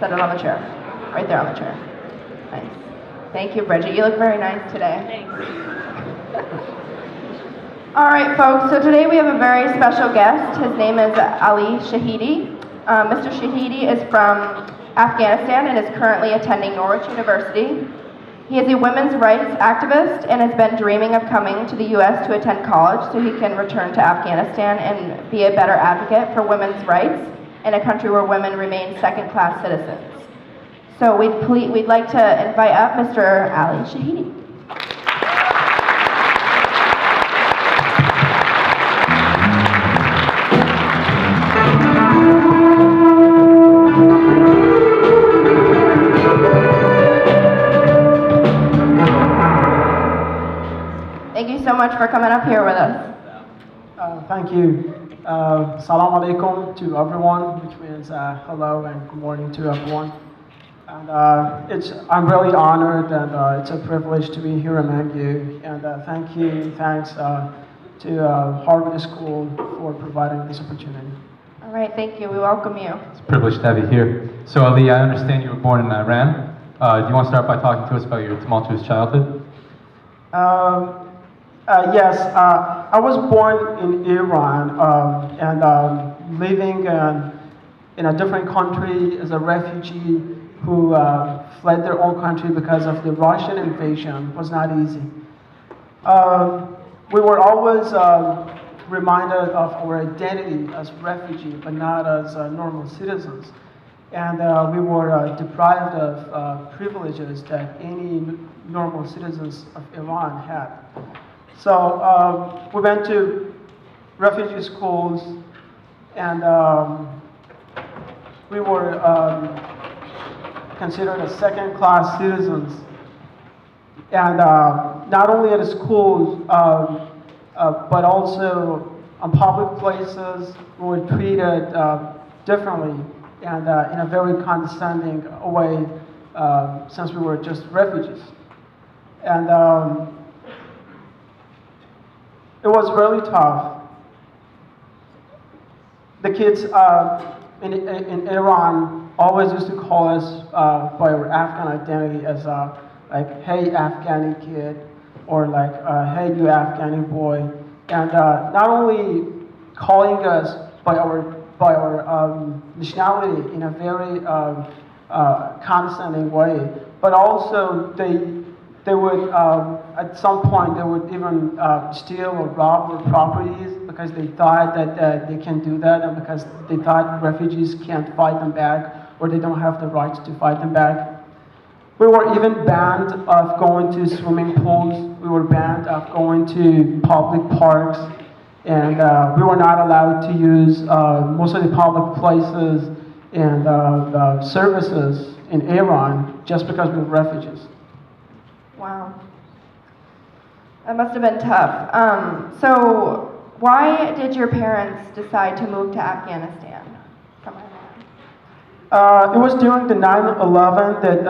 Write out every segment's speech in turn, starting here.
Set it on the chair. Right there on the chair. Nice. Thank you, Bridget. You look very nice today. Thanks. All right, folks. So today we have a very special guest. His name is Ali Shahidi. Mr. Shahidi is from Afghanistan and is currently attending Norwich University. He is a women's rights activist and has been dreaming of coming to the U.S. to attend college so he can return to Afghanistan and be a better advocate for women's rights in a country where women remain second-class citizens. So we'd like to invite up Mr. Ali Shahidi. Thank you so much for coming up here with us. Thank you. Salam alaikum to everyone, which means hello and good morning to everyone. And I'm really honored and it's a privilege to be here among you. And thanks to Harvard School for providing this opportunity. All right, thank you. We welcome you. It's a privilege to have you here. So Ali, I understand you were born in Iran. Do you want to start by talking to us about your tumultuous childhood? Yes, I was born in Iran and living in a different country as a refugee who fled their own country because of the Russian invasion was not easy. We were always reminded of our identity as refugees, but not as normal citizens. And we were deprived of privileges that any normal citizens of Iran had. So we went to refugee schools, and we were considered as second-class citizens. And not only at the schools, but also on public places, we were treated differently and in a very condescending way since we were just refugees. And it was really tough. The kids in Iran always used to call us by our Afghan identity as like, hey, Afghani kid, or like, hey, you Afghani boy. And not only calling us by our nationality in a very condescending way, but also they would, at some point, they would even steal or rob our properties because they thought that they can do that, and because they thought refugees can't fight them back, or they don't have the rights to fight them back. We were even banned of going to swimming pools. We were banned of going to public parks, and we were not allowed to use most of the public places and services in Iran just because we were refugees. Wow. That must have been tough. So why did your parents decide to move to Afghanistan from Iran? It was during the 9/11 that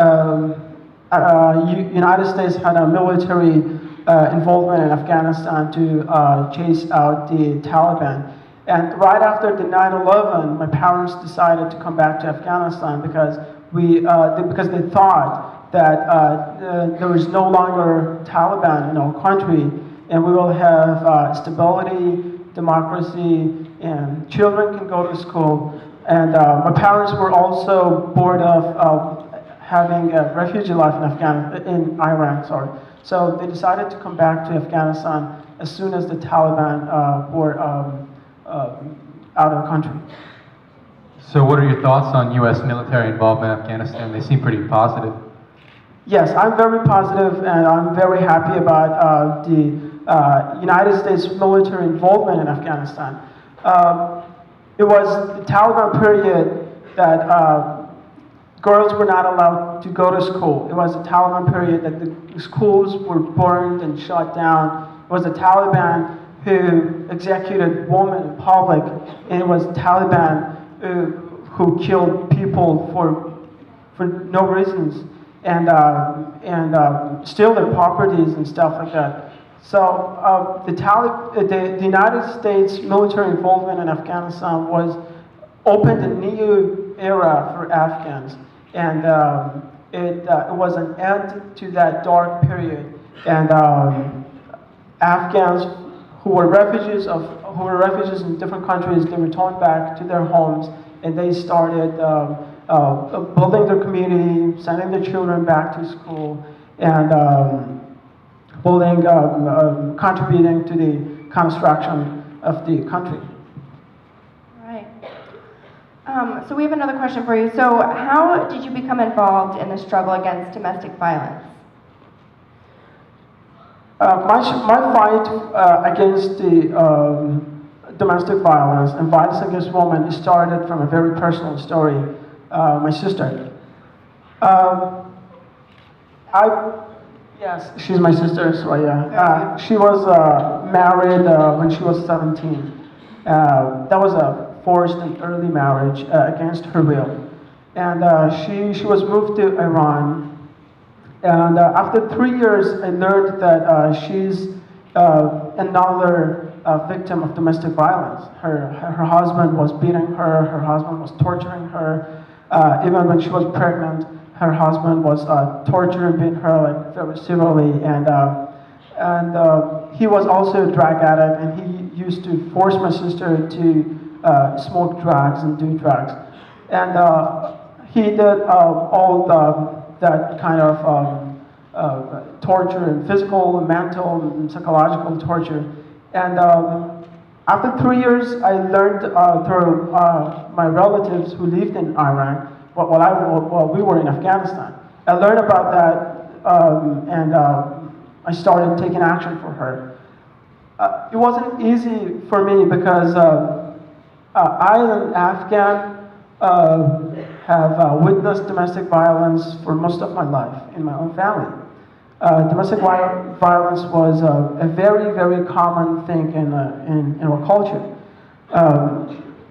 United States had a military involvement in Afghanistan to chase out the Taliban. And right after the 9/11, my parents decided to come back to Afghanistan because they thought that there was no longer Taliban in our country, and we will have stability, democracy, and children can go to school. And my parents were also bored of having a refugee life in Iran. So they decided to come back to Afghanistan as soon as the Taliban were out of the country. So what are your thoughts on U.S. military involvement in Afghanistan? They seem pretty positive. Yes, I'm very positive, and I'm very happy about the United States military involvement in Afghanistan. It was the Taliban period that girls were not allowed to go to school. It was the Taliban period that the schools were burned and shut down. It was the Taliban who executed women in public, and it was the Taliban who killed people for no reasons, and steal their properties and stuff like that. So the United States military involvement in Afghanistan opened a new era for Afghans, and it was an end to that dark period. And Afghans who were refugees in different countries, they returned back to their homes, and they started building their community, sending their children back to school, and contributing to the construction of the country. Right. So we have another question for you. So how did you become involved in the struggle against domestic violence? My fight against the domestic violence and violence against women started from a very personal story. My sister. Yes, she's my sister, so yeah. She was married when she was 17. That was a forced and early marriage against her will. And she was moved to Iran. And after 3 years, I learned that she's another victim of domestic violence. Her husband was beating her, her husband was torturing her. Even when she was pregnant, her husband was torturing, beating her like very severely. And he was also a drug addict, and he used to force my sister to smoke drugs and do drugs. And he did all that kind of torture, and physical, and mental, and psychological torture. And after 3 years, I learned through my relatives who lived in Iran, while we were in Afghanistan. I learned about that, and I started taking action for her. It wasn't easy for me because I, an Afghan, have witnessed domestic violence for most of my life in my own family. Domestic violence was a very, very common thing in our culture.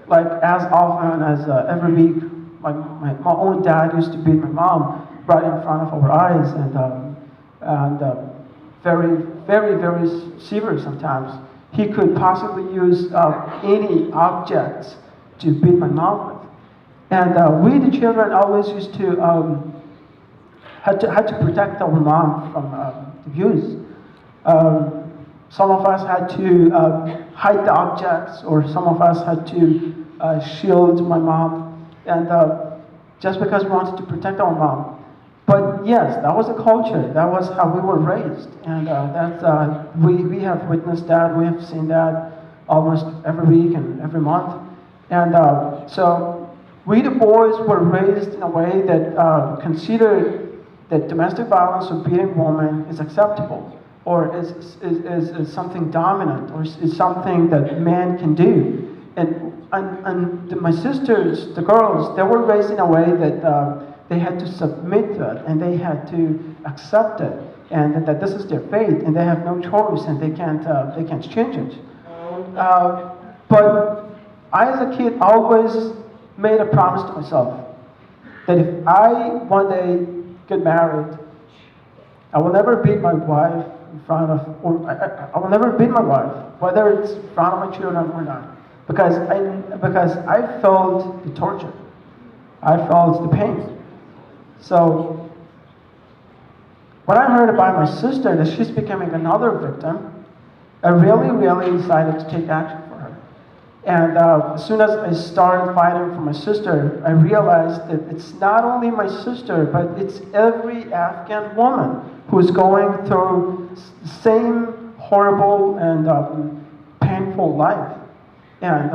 Like as often as every week, my own dad used to beat my mom right in front of our eyes, and very, very, very severe sometimes. He could possibly use any objects to beat my mom with. And we, the children, always used to had to protect our mom from abuse. Some of us had to hide the objects, or some of us had to shield my mom, and just because we wanted to protect our mom. But yes, that was the culture. That was how we were raised, and we have witnessed that. We have seen that almost every week and every month, and so we, the boys, were raised in a way that considered that domestic violence or beating women is acceptable, or is something dominant, or is something that men can do. And my sisters, the girls, they were raised in a way that they had to submit to it, and they had to accept it, and that this is their fate, and they have no choice, and they can't change it. But I, as a kid, always made a promise to myself that if I one day get married, I will never beat my wife in front of, or I will never beat my wife, whether it's in front of my children or not, because I felt the torture, I felt the pain. So when I heard about my sister, that she's becoming another victim, I really decided to take action for her. And as soon as I started fighting for my sister, I realized that it's not only my sister, but it's every Afghan woman who is going through the same horrible and painful life. And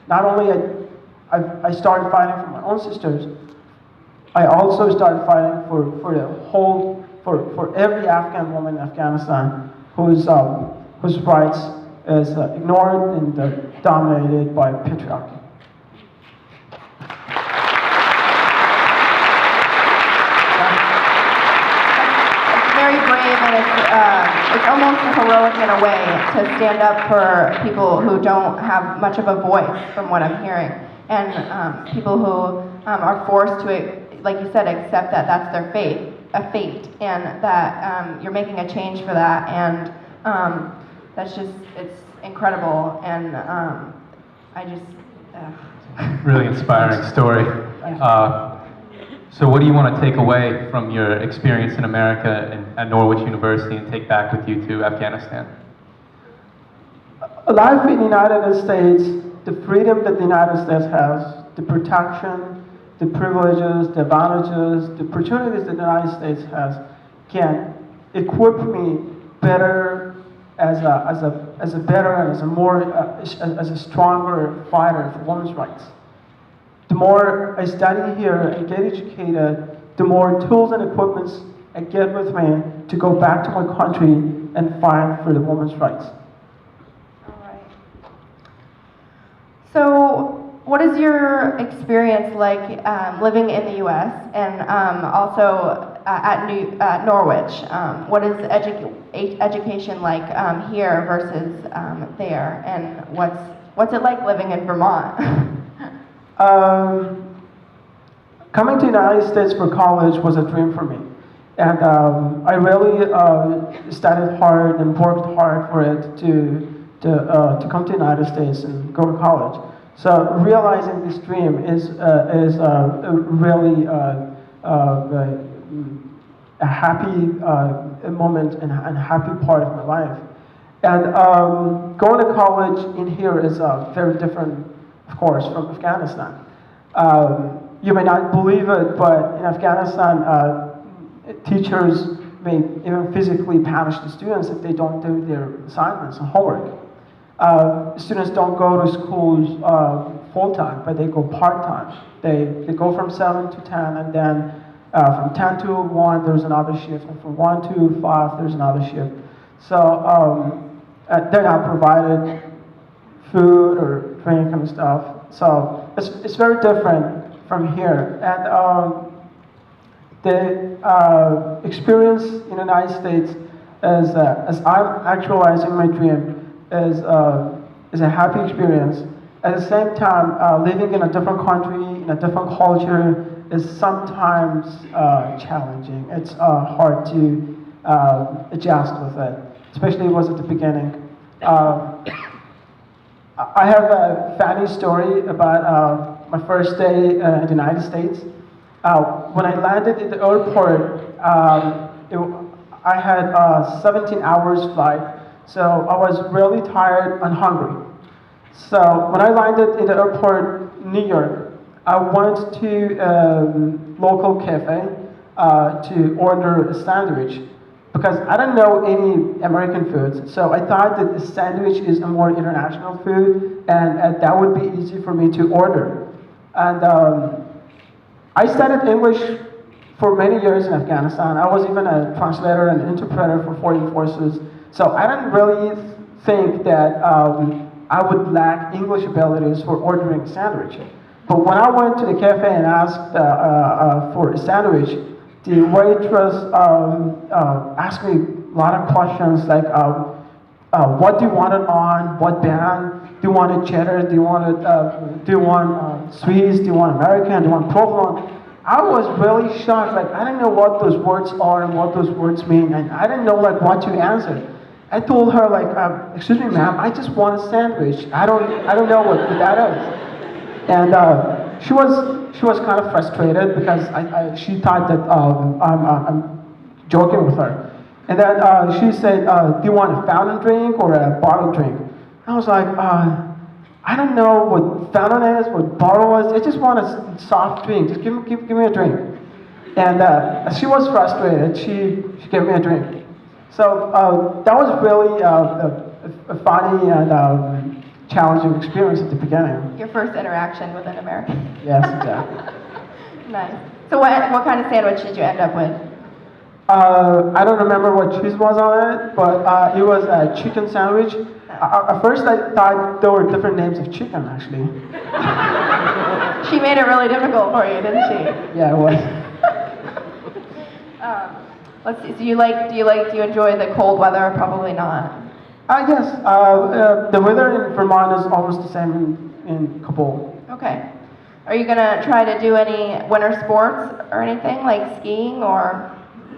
not only I started fighting for my own sisters, I also started fighting for the whole, for every Afghan woman in Afghanistan whose rights is ignored and dominated by patriarchy. It's very brave, and it's almost heroic in a way to stand up for people who don't have much of a voice, from what I'm hearing, and people who are forced to, like you said, accept that that's their fate, and that you're making a change for that, and that's just, it's incredible, and I just... Really inspiring story. So what do you want to take away from your experience in America and at Norwich University and take back with you to Afghanistan? Life in the United States, the freedom that the United States has, the protection, the privileges, the advantages, the opportunities that the United States has, can equip me better as a better and as a stronger fighter for women's rights. The more I study here and get educated, the more tools and equipments I get with me to go back to my country and fight for the women's rights. All right. So, what is your experience like living in the U.S. and also at Norwich? What is education like here versus there, and what's it like living in Vermont? Coming to the United States for college was a dream for me, and I really studied hard and worked hard for it to come to the United States and go to college. So realizing this dream is really a happy moment and a happy part of my life. And going to college in here is very different, of course, from Afghanistan. You may not believe it, but in Afghanistan, teachers may even physically punish the students if they don't do their assignments and homework. Students don't go to schools full-time, but they go part-time. They go from 7 to 10, and then from 10 to 1, there's another shift, and from 1 to 5, there's another shift. So they're not provided food or drink and stuff. So it's very different from here. And the experience in the United States is, as I'm actualizing my dream, is a happy experience. At the same time, living in a different country, in a different culture, is sometimes challenging. It's hard to adjust with it, especially it was at the beginning. I have a funny story about my first day in the United States. When I landed at the airport, I had a 17 hours flight, so I was really tired and hungry. So when I landed in the airport in New York, I went to a local cafe to order a sandwich because I don't know any American foods. So I thought that a sandwich is a more international food, and that would be easy for me to order. And I studied English for many years in Afghanistan. I was even a translator and interpreter for foreign forces. So I didn't really think that I would lack English abilities for ordering a sandwich. But when I went to the cafe and asked for a sandwich, the waitress asked me a lot of questions like, what do you want it on? What band? Do you want it cheddar? Do you want Swiss? Do you want American? Do you want provolone? I was really shocked. Like, I didn't know what those words are and what those words mean, and I didn't know like what to answer. I told her like, excuse me, ma'am, I just want a sandwich. I don't know what that is. And she was kind of frustrated because she thought that I'm joking with her. And then she said, do you want a fountain drink or a bottle drink? I was like, I don't know what fountain is, what bottle is. I just want a soft drink. Just give me a drink. And she was frustrated. She gave me a drink. So that was really a funny and challenging experience at the beginning. Your first interaction with an American. Yes, exactly. Nice. So what kind of sandwich did you end up with? I don't remember what cheese was on it, but it was a chicken sandwich. At first I thought there were different names of chicken, actually. She made it really difficult for you, didn't she? Yeah, it was. Let's see. Do you enjoy the cold weather? Probably not. Yes. The weather in Vermont is almost the same in Kabul. Okay. Are you gonna try to do any winter sports or anything like skiing or?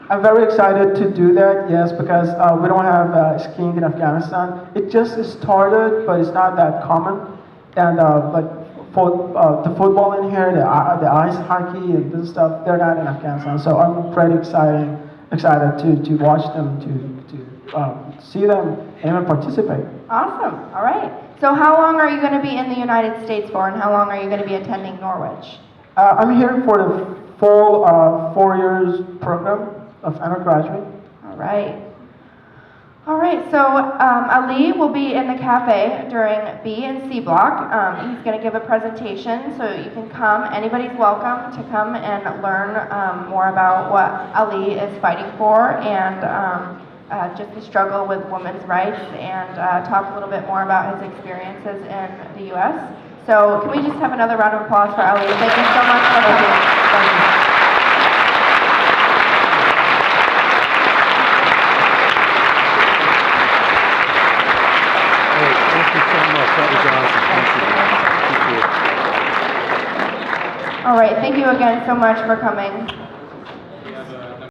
I'm very excited to do that, yes, because we don't have skiing in Afghanistan. It just started, but it's not that common. And like the football in here, the ice hockey and this stuff, they're not in Afghanistan. So I'm pretty excited to watch them, to see them, and even participate. Awesome. All right. So how long are you going to be in the United States for, and how long are you going to be attending Norwich? I'm here for the full 4 years program of undergraduate. All right. All right, so Ali will be in the cafe during B and C block. He's going to give a presentation, so you can come. Anybody's welcome to come and learn more about what Ali is fighting for and just the struggle with women's rights and talk a little bit more about his experiences in the U.S. So can we just have another round of applause for Ali? Thank you so much for coming. Thank you. Thank you so much. That was awesome. Thank you. All right, thank you again so much for coming. We have